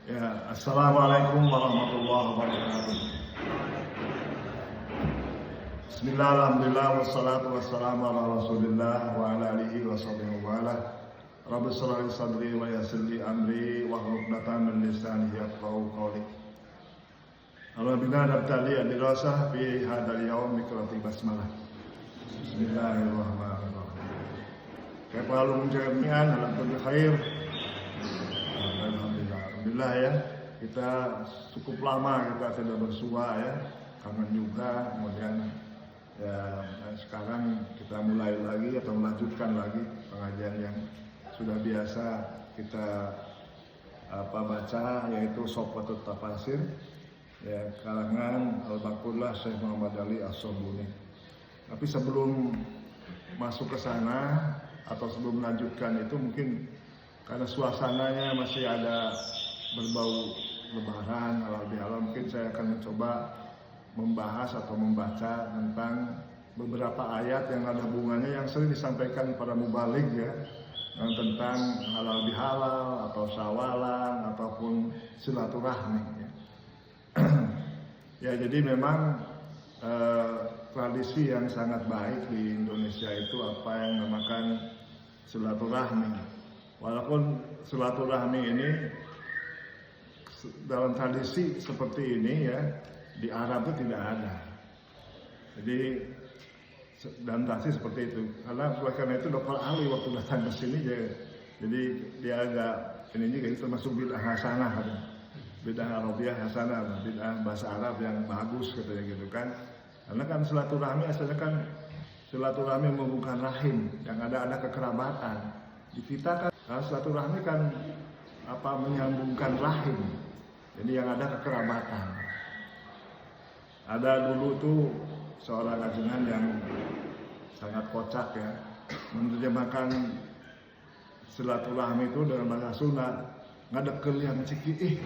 Ya, Assalamualaikum warahmatullahi wabarakatuh. Bismillah, alhamdulillah, wassalatu wassalamu ala rasulillah wa ala alihi wa sahbihi wa ala. Rabbi shrah li sadri wa yassir li amri wahlul 'uqdatam min lisani yafqahu qawli. Alhamdulillah nabtali ad-dirasah fi hadzal yaum bi qira'ati basmalah. Bismillahirrahmanirrahim. Kaifa halum jami'an ala kulli khair. Alhamdulillah ya, kita cukup lama kita tidak bersua ya, kangen juga. Kemudian ya sekarang kita mulai lagi atau melanjutkan lagi pengajian yang sudah biasa kita baca, yaitu Sohbatut Tafasir ya, karangan Al-Baqullah Syekh Muhammad Ali As-Sobuni. Tapi sebelum masuk ke sana atau sebelum melanjutkan itu, mungkin karena suasananya masih ada berbau lebaran halal, mungkin saya akan mencoba membahas atau membaca tentang beberapa ayat yang ada hubungannya yang sering disampaikan para mubaligh ya, yang tentang halal bihalal atau syawalan ataupun silaturahmi ya. Ya, jadi memang tradisi yang sangat baik di Indonesia itu apa yang dinamakan silaturahmi. Walaupun silaturahmi ini dalam tradisi seperti ini ya, di Arab itu tidak ada. Jadi dalam tradisi seperti itu. Karena itu Dr. Ali waktu datang ke sini jadi dia agak ini juga termasuk bid'ah hasanah, bid'ah Arabiah hasanah, bid'ah bahasa Arab yang bagus katanya gitu kan. Karena kan silaturahmi asalnya kan silaturahmi menghubungkan rahim, yang ada kekerabatan. Di kita kan silaturahmi kan menyambungkan rahim. Jadi yang ada kekerabatan. Ada dulu tuh seorang ajengan yang sangat kocak ya, menerjemahkan silaturahmi itu dengan bahasa Sunda, ngadekel yang ciki.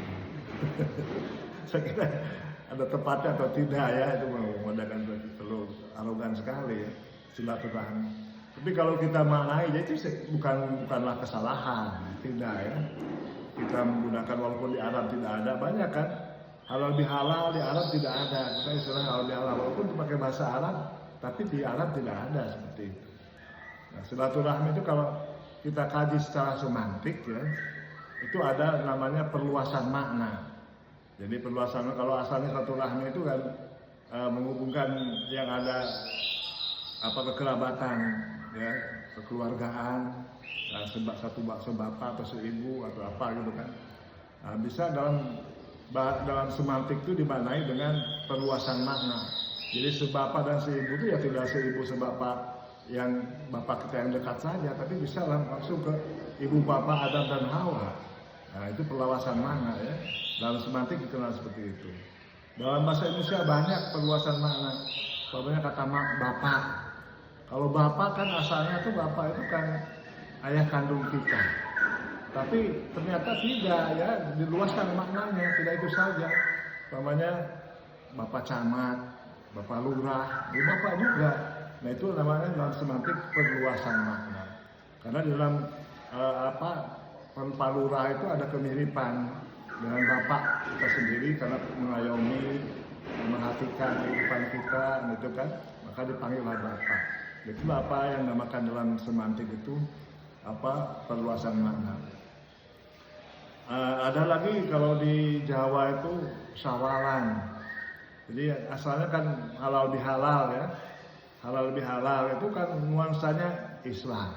Saya kira ada tepatnya atau tidak ya, itu mengadakan terlalu arogan sekali ya, silaturahmi. Tapi kalau kita maknai, itu bukanlah kesalahan, tidak ya. Kita menggunakan, walaupun di Arab tidak ada, banyak kan halal bihalal di Arab tidak ada. Kita istilah halal bihalal walaupun dipakai bahasa Arab, tapi di Arab tidak ada seperti itu. Nah, silaturahmi itu kalau kita kaji secara semantik ya, itu ada namanya perluasan makna. Jadi perluasan, kalau asalnya silaturahmi itu kan menghubungkan yang ada kekerabatan ya, kekeluargaan, satu sebapak atau seibu atau apa gitu kan. Nah, bisa dalam semantik itu dimaknai dengan perluasan makna. Jadi sebapak dan seibu itu ya tidak seibu sebapak yang bapak kita yang dekat saja, tapi bisa langsung ke ibu bapak Adam dan Hawa. Nah, itu perluasan makna ya. Dalam semantik dikenal seperti itu. Dalam bahasa Indonesia banyak perluasan makna. Contohnya kata bapak. Kalau bapak kan asalnya tuh bapak itu kan ayah kandung kita. Tapi ternyata tidak ya, diluaskan maknanya, tidak itu saja. Namanya bapak camat, bapak lurah, bapak juga. Nah, itu namanya dalam semantik perluasan makna. Karena di dalam Pak Lurah itu ada kemiripan dengan bapak kita sendiri karena mengayomi, memperhatikan kehidupan kita, gitu kan. Maka dipanggillah bapak. Itu apa yang dinamakan dalam semantik itu perluasan makna. Ada lagi kalau di Jawa itu syawalan. Jadi asalnya kan halal bihalal ya. Halal bihalal itu kan nuansanya Islam.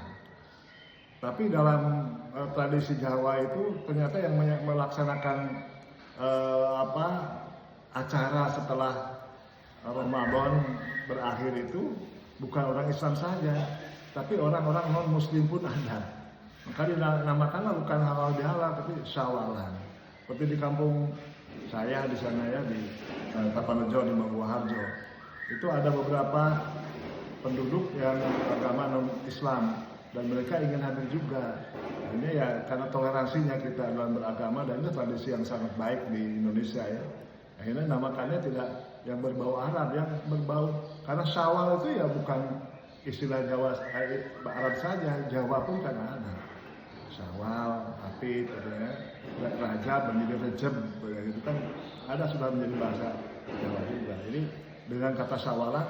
Tapi dalam tradisi Jawa itu ternyata yang melaksanakan acara setelah Ramadan berakhir itu bukan orang Islam saja, tapi orang-orang non-Muslim pun ada. Maka dinamakanlah bukan halal bihalal, tapi syawalan. Seperti di kampung saya di sana ya, di Tapanrejo di Mabuharjo, itu ada beberapa penduduk yang agama non-Islam dan mereka ingin hadir juga. Ini ya karena toleransinya kita dalam beragama, dan itu tradisi yang sangat baik di Indonesia ya. Akhirnya namakannya tidak yang berbau Arab, yang berbau, karena Syawal itu ya bukan istilah Jawa Arab saja, Jawa pun kan ada Syawal, Apit, katanya. Rajab menjadi Rejab, itu kan ada sudah menjadi bahasa Jawa juga. Jadi dengan kata syawalan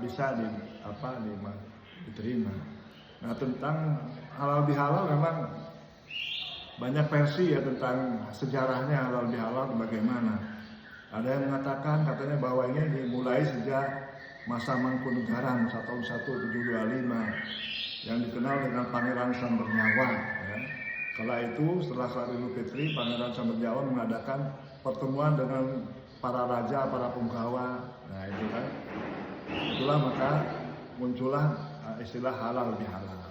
bisa diterima. Nah, tentang halal bihalal memang banyak versi ya tentang sejarahnya halal bihalal bagaimana. Ada yang mengatakan katanya bahwa ini dimulai sejak masa Mangkunegaran tahun 1725 yang dikenal dengan Pangeran Sambernyawa. Ya. Kala itu setelah sholat Idul Fitri, Pangeran Sambernyawa mengadakan pertemuan dengan para raja, para punggawa. Nah itu kan, itulah maka muncullah istilah halal bihalal.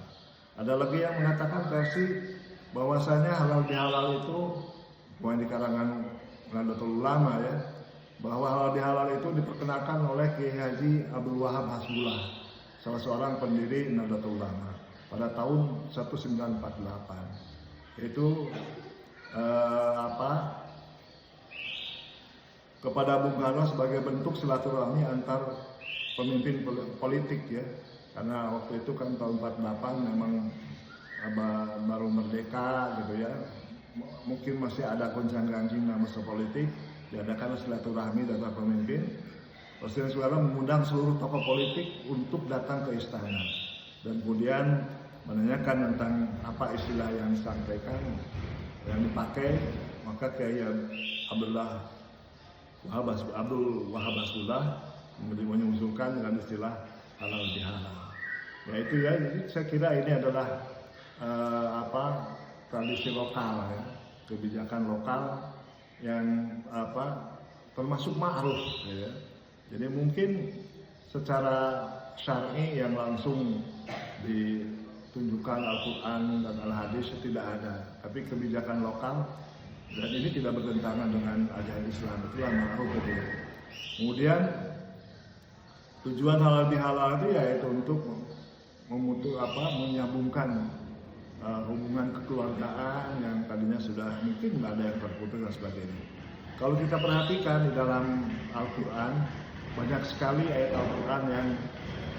Ada lagi yang mengatakan versi bahwasanya halal bihalal itu bukan di karangan Nahdlatul Ulama ya, bahwa halal bihalal itu diperkenalkan oleh Kiai Haji Abdul Wahab Hasbullah, salah seorang pendiri Nahdlatul Ulama pada tahun 1948. Itu kepada Bung Karno sebagai bentuk silaturahmi antar pemimpin politik ya, karena waktu itu kan tahun 48 memang baru merdeka gitu ya, mungkin masih ada gonjang-ganjing masa politik, diadakan silaturahmi antar pemimpin. Presiden Soekarno mengundang seluruh tokoh politik untuk datang ke istana dan kemudian menanyakan tentang apa istilah yang disampaikan, yang dipakai. Maka Kiai Abdul Wahab Hasbullah mengusulkan dengan istilah halal bihalal. Ya itu ya, jadi saya kira ini adalah tradisi lokal ya, kebijakan lokal yang termasuk ma'ruf ya. Jadi mungkin secara syar'i yang langsung ditunjukkan Al-Quran dan Al-Hadis tidak ada, tapi kebijakan lokal dan ini tidak bertentangan dengan ajaran Islam, itulah ma'ruf itu. Kemudian tujuan halal bihalal itu yaitu untuk menyambungkan hubungan kekeluargaan yang tadinya sudah mungkin nggak ada yang terputus dan sebagainya. Kalau kita perhatikan di dalam Al-Quran, banyak sekali ayat Al-Quran yang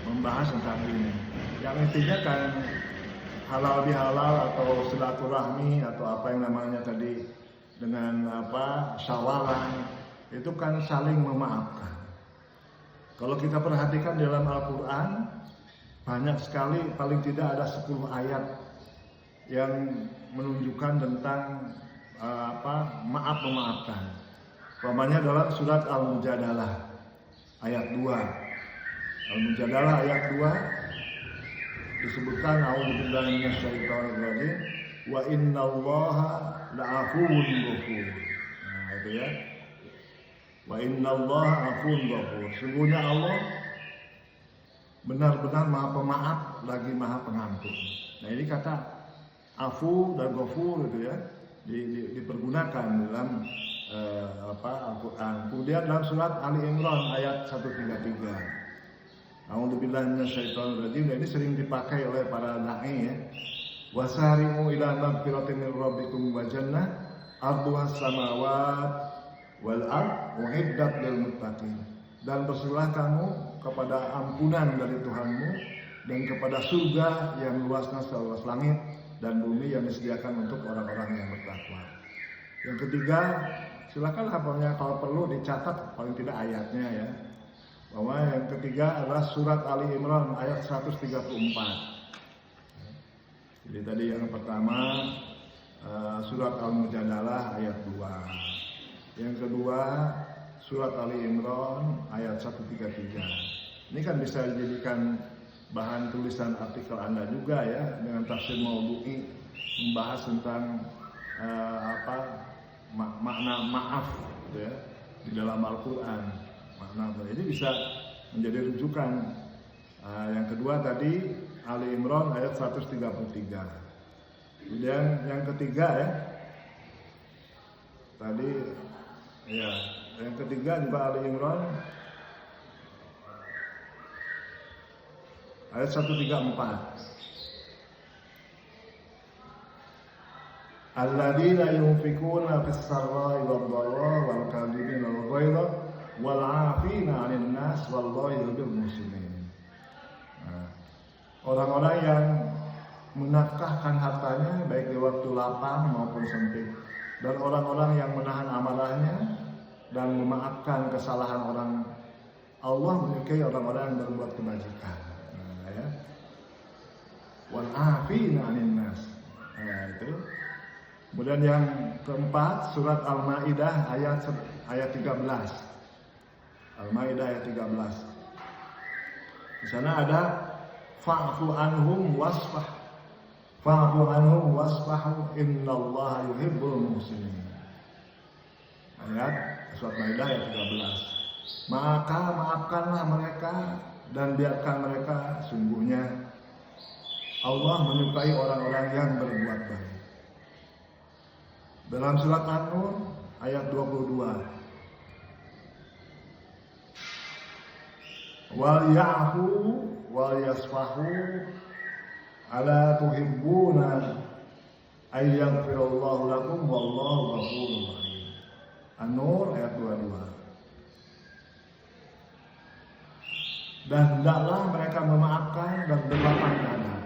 membahas tentang ini. Yang intinya kan halal bihalal atau silaturahmi atau apa yang namanya tadi dengan syawalan, itu kan saling memaafkan. Kalau kita perhatikan di dalam Al-Quran, banyak sekali, paling tidak ada 10 ayat yang menunjukkan tentang maaf memaafkan. Umpamanya dalam surat Al-Mujadalah ayat 2. Al-Mujadalah ayat 2 disebutkan a'udzubillahi minasyaitonirrajim wa innallaha la'afuwun ghafur. Nah, itu ya. Wa innallaha 'afuwun ghafur. Sungguhnya Allah benar-benar Maha Pemaaf lagi Maha Pengampun. Nah, ini kata afu dan ghafur itu ya dipergunakan dalam Al-Quran. Kemudian dalam surat Ali Imran ayat 133. A'udzubillahi minasyaitonirrajim. Ini sering dipakai oleh para dai ya. Wasari'u ila magfiratin min rabbikum wa jannah arduhas samawat wal ard uiddat lil muttaqin. Dan berserulah kamu kepada ampunan dari Tuhanmu dan kepada surga yang luasnya seluas langit dan bumi yang disediakan untuk orang-orang yang bertakwa. Yang ketiga, silakan kalau perlu dicatat paling tidak ayatnya ya. Bahwa yang ketiga adalah surat Ali Imran ayat 134. Jadi tadi yang pertama surat Al-Mujadalah ayat 2. Yang kedua surat Ali Imran ayat 133. Ini kan bisa dijadikan bahan tulisan artikel Anda juga ya, dengan tafsir Maudhu'i membahas tentang makna maaf ya, di dalam Al-Quran. Ini bisa menjadi rujukan. Yang kedua tadi Ali Imran ayat 133. Kemudian yang ketiga ya, tadi ya, yang ketiga juga Ali Imran ayat 134. Alladzina yunfikuna fis sarra'i wad dharra'i wal kadhibina al ghaidha wal 'afina 'anil nas wallahu yuhibbul muhsinin. Orang-orang yang menafkahkan hartanya baik di waktu lapang maupun sempit, dan orang-orang yang menahan amarahnya dan memaafkan kesalahan orang. Allah menyukai orang-orang yang berbuat kebajikan. Nah, ya. Wal afina 'anil nas. Nah, itu. Kemudian yang keempat, surat Al-Maidah ayat 13. Al-Maidah ayat 13. Di sana ada fa'fu anhum wasfah. Fa'fu anhum wasfahu innallaha yuhibbul muhsinin. Ayat surat Maidah ayat 13. Maka maafkanlah mereka dan biarkan mereka, sungguhnya Allah menyukai orang-orang yang berbuat baik. Dalam surat An-Nur ayat 22. Wal ya'fu wal yasfahu ala tuhibbuna ay yaghfirallahu lakum wallahu ghafurur rahim. An-Nur ayat 22. Dan hendaklah mereka memaafkan dan berlapang dada.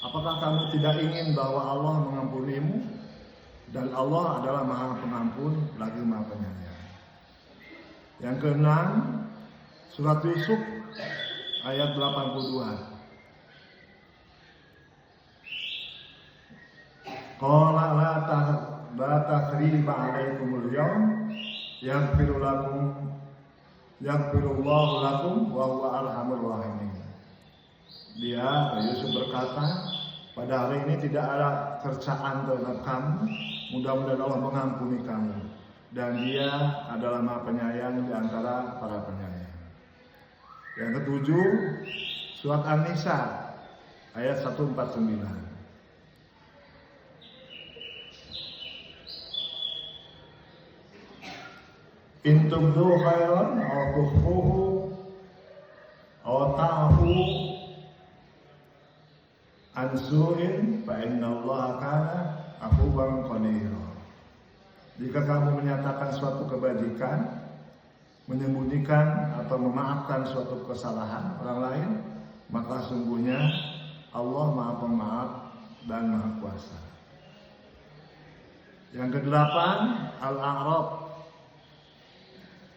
Apakah kamu tidak ingin bahwa Allah mengampunimu? Dan Allah adalah Maha Pengampun lagi Maha Penyayang. Yang keenam, surat Yusuf ayat 82. Qala la tathriba 'alaikumul yawm yaghfirullahu lakum wa huwa arhamur rahimin. Dia Yusuf berkata, pada hari ini tidak ada cercaan terhadap kamu, mudah-mudahan Allah mengampuni kamu, dan Dia adalah Maha Penyayang di antara para penyayang. Yang ketujuh, surat An-Nisa ayat 149. In tubdu khairan aw tukhfuhu aw ta'fu an su'in fa innallaha kana afuwan qadira. Jika kamu menyatakan suatu kebajikan, menyembunyikan atau memaafkan suatu kesalahan orang lain, maka sungguhnya Allah Maha Pemaaf dan Maha Kuasa. Yang kedelapan, Al-A'raf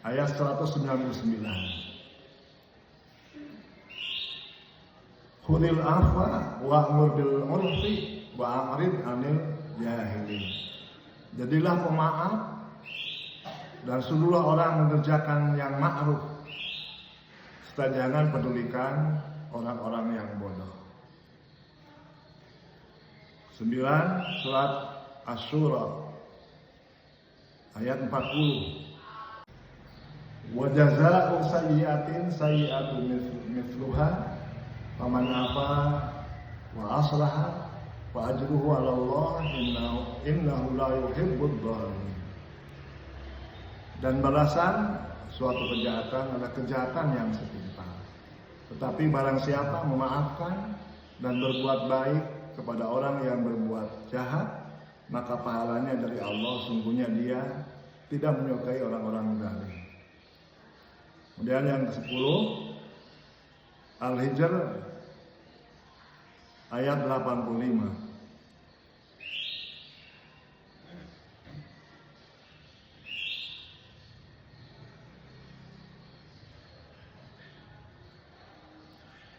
ayat 199. Khudil afwa wa'mur bil 'urfi wa'rid 'anil jahilin. Jadilah pemaaf dan suruhlah orang mengerjakan yang ma'ruf, serta jangan pedulikan orang-orang yang bodoh. 9. Surat Asy-Syura ayat 40. Wa jazaa'u sayyi'atin sayyi'atun mithluha faman afa wa aslaha fa ajruhu 'ala Allah innahu la yuhibbud dhalimin. Dan balasan suatu kejahatan adalah kejahatan yang setimpal. Tetapi barang siapa memaafkan dan berbuat baik kepada orang yang berbuat jahat, maka pahalanya dari Allah, sungguhnya Dia tidak menyukai orang-orang zalim. Kemudian yang ke-10, Al-Hijr ayat 85.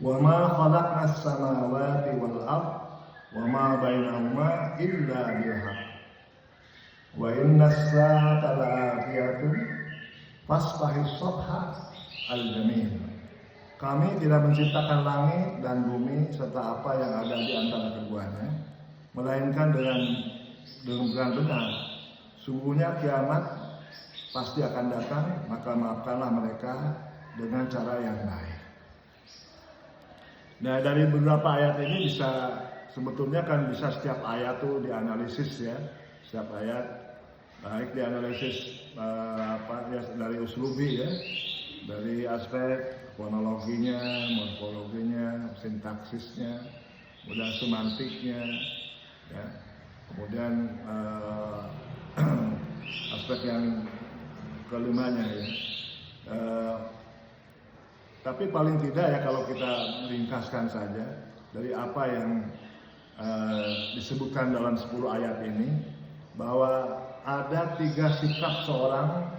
Wa ma khalaqnas samawati wal ard wa ma bainahuma illa bil haqq wa innas sa'ata la'atiyatun fasfahis sabha al jamil. Kami tidak menciptakan langit dan bumi serta apa yang ada di antara keduanya, melainkan dengan benar. Sungguhnya kiamat pasti akan datang, maka maafkanlah mereka dengan cara yang baik. Nah, dari beberapa ayat ini sebetulnya bisa setiap ayat tuh dianalisis ya, setiap ayat baik dianalisis dari uslubi ya, dari aspek fonologinya, morfologinya, sintaksisnya, kemudian semantiknya, ya, kemudian aspek yang kelimanya ya. Tapi paling tidak ya kalau kita ringkaskan saja dari apa yang disebutkan dalam 10 ayat ini, bahwa 3 sikap seorang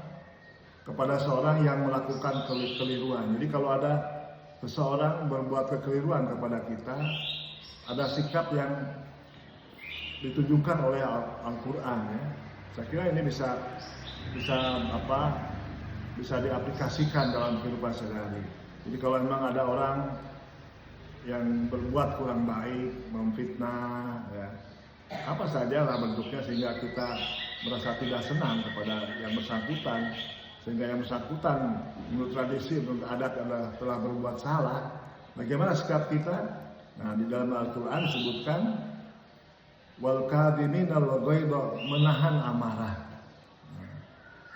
kepada seorang yang melakukan kekeliruan. Jadi kalau ada seseorang berbuat kekeliruan kepada kita, ada sikap yang ditunjukkan oleh Al-Quran ya. Saya kira ini bisa diaplikasikan dalam kehidupan sehari-hari. Jadi kalau memang ada orang yang berbuat kurang baik, memfitnah, ya, apa saja lah bentuknya sehingga kita merasa tidak senang kepada yang bersangkutan, sehingga yang bersangkutan menurut tradisi, menurut adat adalah telah berbuat salah. Bagaimana sikap kita? Nah, di dalam Al-Quran disebutkan wal kadhimina al ghaidha, menahan amarah. Nah,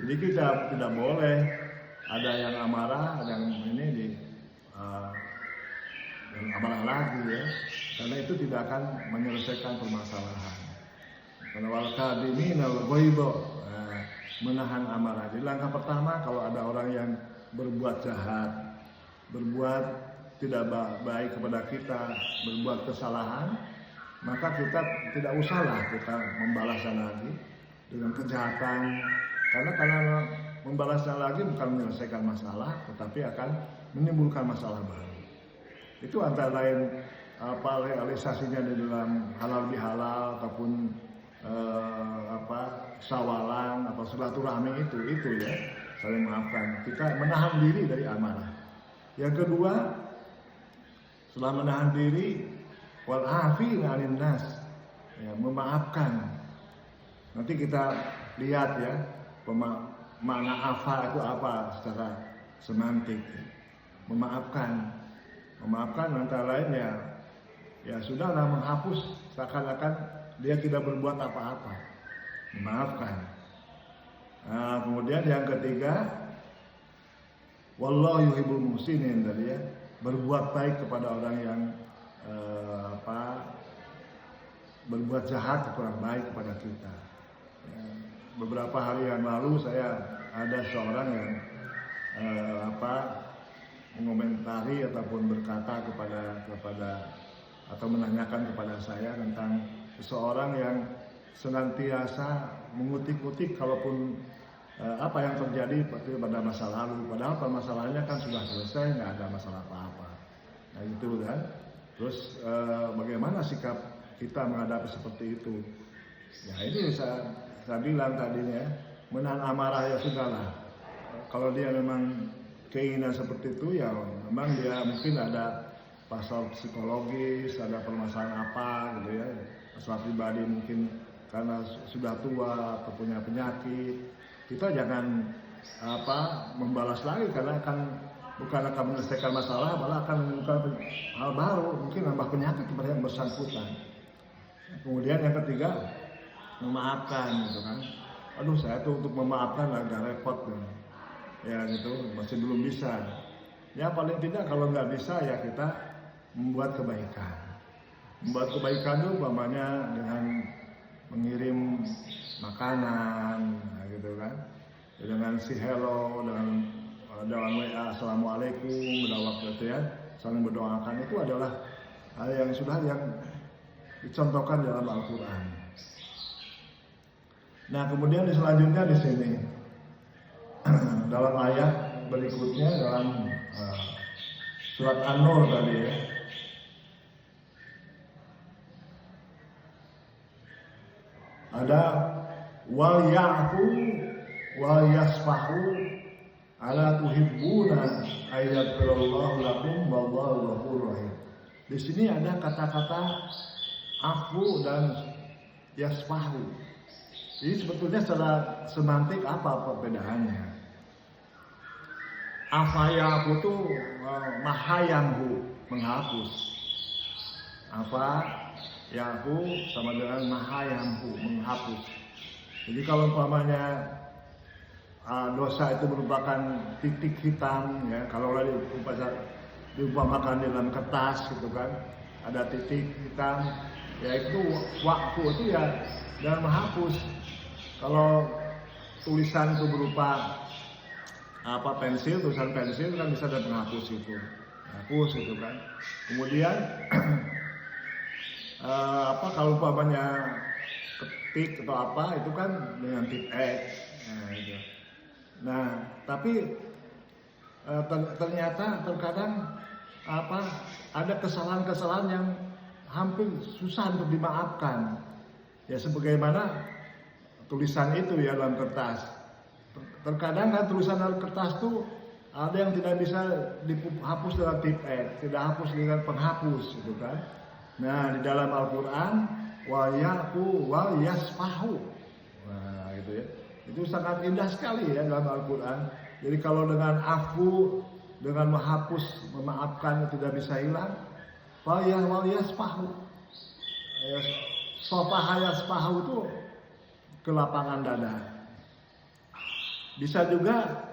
jadi kita tidak boleh ada yang amarah, ada yang ini yang amarah lagi ya, karena itu tidak akan menyelesaikan permasalahan. Karena wal kadhimina al ghaidha, menahan amarah. Jadi langkah pertama kalau ada orang yang berbuat jahat, berbuat tidak baik kepada kita, berbuat kesalahan, maka kita tidak usahlah kita membalasnya lagi dengan kejahatan, karena membalasnya lagi bukan menyelesaikan masalah, tetapi akan menimbulkan masalah baru. Itu antara lain realisasinya di dalam halal bihalal ataupun sawalan atau silaturahmi itu ya, saling memaafkan. Kita menahan diri dari amarah. Yang kedua, setelah menahan diri, wal afina 'anil nas, ya, memaafkan. Nanti kita lihat ya, makna afa itu apa secara semantik. Memaafkan antara lain ya sudahlah, menghapus seakan-akan dia tidak berbuat apa-apa. Memaafkan. Nah, kemudian yang ketiga, wallahu yuhibbul muhsinin, tadi ya, berbuat baik kepada orang yang berbuat jahat, kurang baik kepada kita. Ya, beberapa hari yang lalu saya ada seorang yang mengomentari ataupun berkata kepada atau menanyakan kepada saya tentang seseorang yang senantiasa mengutik-utik kalaupun apa yang terjadi pada masa lalu, padahal permasalahannya kan sudah selesai, nggak ada masalah apa-apa. Nah itu kan. Terus bagaimana sikap kita menghadapi seperti itu? Ya ini saya bilang tadinya, menahan amarah ya sudahlah. Kalau dia memang keinginan seperti itu, ya memang dia mungkin ada pasal psikologis, ada permasalahan apa gitu ya, masalah pribadi mungkin karena sudah tua atau punya penyakit. Kita jangan membalas lagi, karena bukan akan menyelesaikan masalah, malah akan menimbulkan hal baru, mungkin nambah penyakit kepada yang bersangkutan. Kemudian yang ketiga, memaafkan gitu kan. Aduh, saya tuh untuk memaafkan agak repot ya gitu, masih belum bisa. Ya paling tidak kalau nggak bisa ya kita membuat kebaikan. Membuat kebaikan itu umpamanya dengan mengirim makanan, gitu kan, dengan si hello, dengan dalam WA assalamualaikum, pada waktu itu ya, saling berdoakan, itu adalah hal yang dicontohkan dalam Al-Quran. Nah kemudian selanjutnya di sini dalam ayat berikutnya dalam surat An-Nur tadi ya, ada wal ya'fu wal yasfahu ala tuhibbuna ayaghfirallahu lakum wallahu ghafurur rahim. Di sini ada kata-kata afu dan yasfahu. Jadi sebetulnya secara semantik apa perbedaannya? Afayafu itu mahayamhu, menghapus. Apa yahu sama dengan mahayamhu, menghapus. Jadi kalau umpamanya dosa itu merupakan titik hitam ya, kalau diumpamakan dalam kertas gitu kan, ada titik hitam, yaitu waktu itu ya dan menghapus. Kalau tulisan itu berupa tulisan pensil kan bisa ada penghapus itu, hapus itu kan. Kemudian kalau umpamanya tik atau apa itu kan dengan tip X. Nah, itu. Nah, tapi ternyata terkadang ada kesalahan-kesalahan yang hampir susah untuk dimaafkan. Ya sebagaimana tulisan itu ya dalam kertas. Terkadang kan tulisan dalam kertas itu ada yang tidak bisa dihapus dengan tip X, tidak hapus dengan penghapus gitu kan. Nah, di dalam Al-Qur'an wa ya'fu wa yasfahu. Nah, gitu ya. Itu sangat indah sekali ya dalam Al-Qur'an. Jadi kalau dengan afu, dengan menghapus, memaafkan tidak bisa hilang, wa yasfahu. Sofaha yasfahu itu kelapangan dada. Bisa juga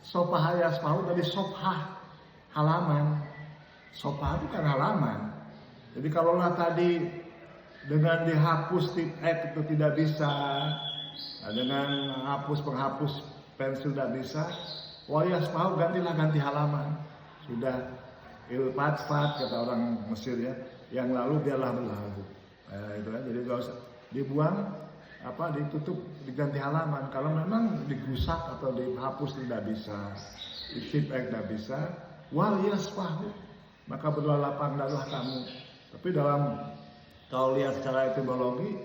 sofaha yasfahu dari sofah, halaman. Sofah itu kan halaman. Jadi kalaulah tadi dengan dihapus tip X itu tidak bisa, dengan hapus penghapus pensil tidak bisa, wa yasfahu ganti halaman. Sudah ilfat kata orang Mesir ya, yang lalu biarlah berlalu. Itu kan, jadi kalau dibuang ditutup, diganti halaman. Kalau memang digusak atau dihapus tidak bisa, tip X tidak bisa, wal yasfahu, maka berdoa lapanglah kamu. Tapi kalau lihat secara etimologi,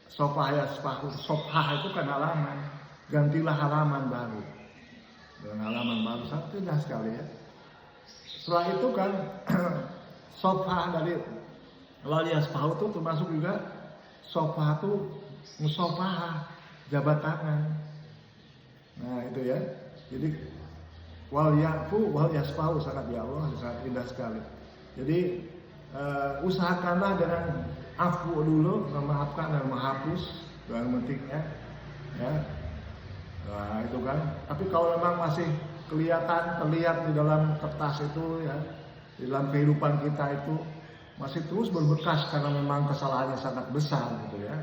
sofah yasfahu, sofah itu kan halaman, gantilah halaman baru. Dengan halaman baru sangat indah sekali ya. Setelah itu kan sofah dari wal yasfahu itu termasuk juga sofah itu musofah, jabat tangan. Nah itu ya. Jadi wal ya'fu wal yasfahu, sangat ya Allah, sangat indah sekali. Jadi usahakanlah dengan afu dulu, memaafkan dan menghapus dengan mentiknya ya. Nah itu kan. Tapi kalau memang masih terlihat di dalam kertas itu ya, di dalam kehidupan kita itu masih terus berbekas karena memang kesalahannya sangat besar gitu ya,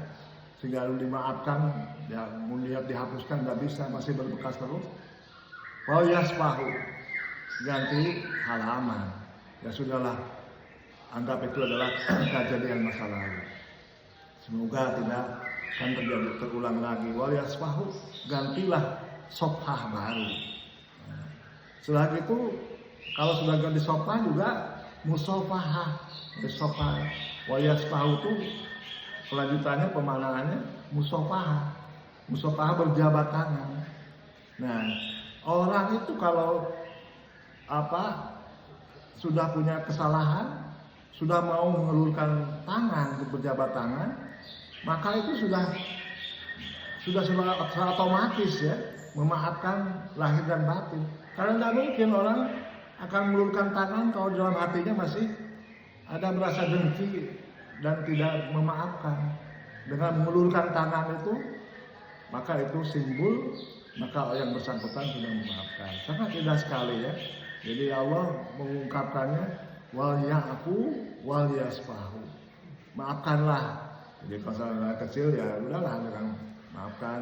sehingga dimaafkan ya, melihat dihapuskan nggak bisa, masih berbekas terus. Wal yasfahu, ganti halaman. Ya sudahlah, anggap itu adalah kejadian masa lalu. Semoga tidak akan terulang lagi. Wal yasfahu, gantilah sofah baru. Nah, setelah itu kalau sudah ganti sofah juga musofahah, sofah. Wal yasfahu itu kelanjutannya, pemanangannya musofahah. Musofahah berjabat tangan. Nah, orang itu kalau sudah punya kesalahan, sudah mau mengulurkan tangan untuk berjabat tangan, maka itu sudah otomatis ya, memaafkan lahir dan batin. Karena tidak mungkin orang akan mengulurkan tangan kalau dalam hatinya masih ada merasa dengki dan tidak memaafkan. Dengan mengulurkan tangan itu, maka itu simbol, maka yang bersangkutan sudah memaafkan. Sangat indah sekali ya. Jadi Allah mengungkapkannya, wal ya'fu wal yasfahu. Maafkanlah. Jadi kalau salah kecil ya udahlah, dengan maafkan.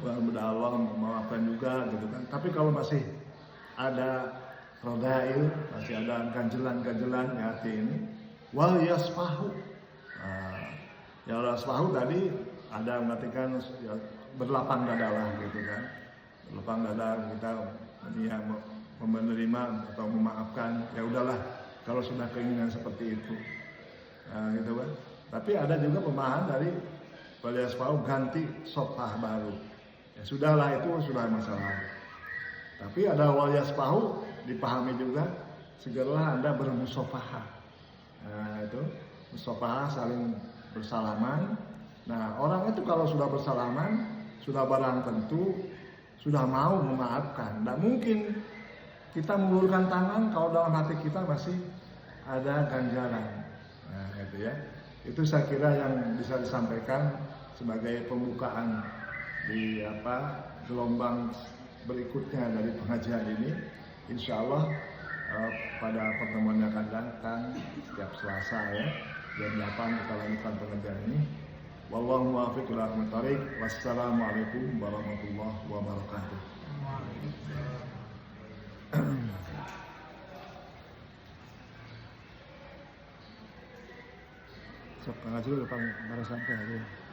Mudah Allah memaafkan juga gitu kan. Tapi kalau masih ada rodail, masih ada ganjelan-ganjelan di hati ini, wal yasfahu. Ya yasfahu tadi ada mengartikan ya, berlapang dada lah gitu kan. Berlapang dada, kita ya, menerima atau memaafkan, ya udahlah kalau sudah keinginan seperti itu. Nah, gitu kan. Tapi ada juga pemahaman dari wal yasfahu, ganti sofah baru. Ya sudahlah, itu sudah masalah. Tapi ada wal yasfahu dipahami juga, segeralah Anda bermusofahah. Nah, itu musofahah, saling bersalaman. Nah, orang itu kalau sudah bersalaman, sudah barang tentu, sudah mau memaafkan. Tidak mungkin kita mengulurkan tangan kalau dalam hati kita masih ada ganjalan. Nah, itu ya. Itu saya kira yang bisa disampaikan sebagai pembukaan di gelombang berikutnya dari pengajian ini. Insya Allah pada pertemuan yang akan datang setiap Selasa ya, jam 8 kita lanjutkan pengajian ini. Wallahu muwaffiq ila aqwamit thoriq. Wassalamualaikum warahmatullahi wabarakatuh. Sok Kang Azrul, Kang Marasangka. Ya.